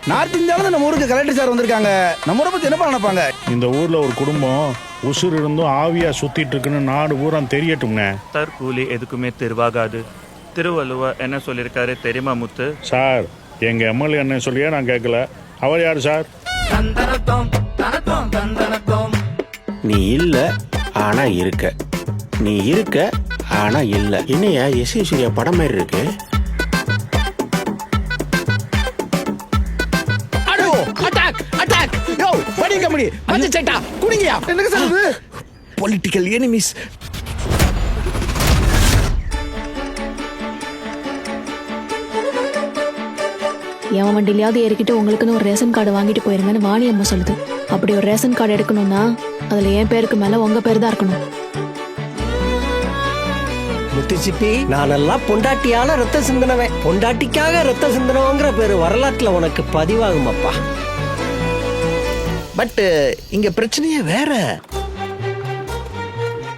North இந்தியாவில நம்ம ஊருக்கு கலெக்டர் சார் வந்திருக்காங்க. நம்ம ஊரை பத்தி என்ன நினைப்பாங்க? இந்த ஊர்ல ஒரு குடும்பம் உசுர் இருந்தும் ஆவியா சுத்திட்டு இருக்குன்னு நாடு பூரா தெரியட்டும்னே. தற்கூலி எதுக்குமே திருவாகாது. திருவள்ளுவர் என்ன சொல்லியிருக்காரு தெரியுமா முத்து? சார், எங்க எம்எல்ஏ என்ன சொல்லியே நான் கேட்கல. அவர் யாரு சார்? நீ இல்ல ஆனா இருக்க, நீ இருக்க ஆனா இல்ல. என்னையா எஸ் சூர்யா படம் மாதிரி இருக்கு. Political enemies. எவன் வண்டிலையாவது ஏறிக்கிட்டு உங்களுக்குன்னு ஒரு ரேஷன் கார்டு வாங்கிட்டு போயிருங்கன்னு வாணி அம்மா சொல்லுது. அப்படி ஒரு ரேஷன் கார்டு எடுக்கணும்னா அதுல என் பேருக்கு மேல உங்க பேர் தான் இருக்கணும். முத்துச்சிப்பி, நானெல்லாம் பொண்டாட்டியால ரத்த சிந்தனவன். பொண்டாட்டிக்காக ரத்த சிந்தனவங்கிற பேரு வரலாற்றுல உனக்கு பதிவாகும் அப்பா. பட் இங்க பிரச்சனையே வேற.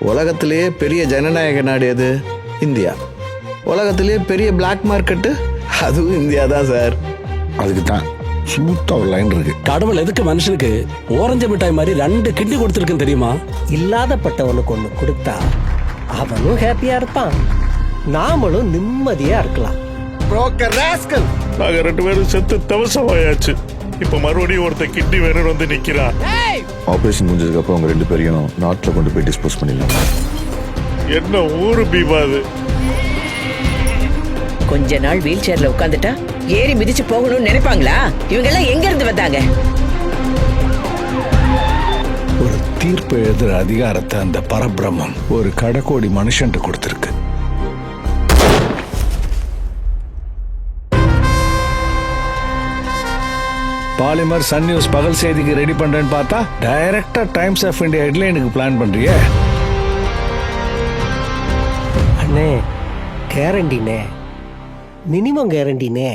உலகத்திலேயே பெரிய ஜனநாயக நாடு எது? இந்தியா. உலகத்திலேயே பெரிய பிளாக் மார்க்கெட்டு அதுவும் இந்தியா தான் சார். அதுக்கு தான் ஸ்மூத்தா ஒரு லைன் இருக்கு. கடவுள் எதுக்கு மனுஷனுக்கு ஓரஞ்ச மிட்டாய் மாதிரி 2 கிண்டி கொடுத்துருக்குன்னு தெரியுமா? இல்லாதப்பட்டவனுக்கு ஒண்ணு கொடுத்தா அவனும் ஹாப்பியா இருப்பான், நாமளும் நிம்மதியா இருக்கலாம். Broker rascal. நாங்க 2 பேரும் செத்து தவசமாயாச்சு. இப்ப மறுபடியும் ஒருத்த கிட்னி வேணும் வந்து நிக்கிறான். ஆபரேஷன் முடிஞ்சதுக்கு அப்புறம் அவங்க 2 பேரையும் நாட்டில் கொண்டு போய் டிஸ்போஸ் பண்ணிடலாம். என்ன ஊரு பீமாது? கொஞ்ச நாள் வீல் சேர்ல உட்காந்துட்டா ஏறி மிதிச்சு போகணும்னு நினைப்பாங்களா? இவங்க எல்லாம் எங்க இருந்து வந்தாங்க? ஒரு தீர்ப்பு எழுதுற அதிகாரத்தை அந்த பரபிரம்மம் ஒரு கடக்கோடி மனுஷன் கொடுத்திருக்கு. பாலிமர் சன் நியூஸ் பகல் செய்திக்கு ரெடி பண்றேன்னு பார்த்தா டைரக்டா டைம்ஸ் ஆஃப் இந்தியா ஹெட்லைனுக்கு பிளான் பண்றியே. அண்ணே, கேரண்டினே, மினிமம் கேரண்டினே.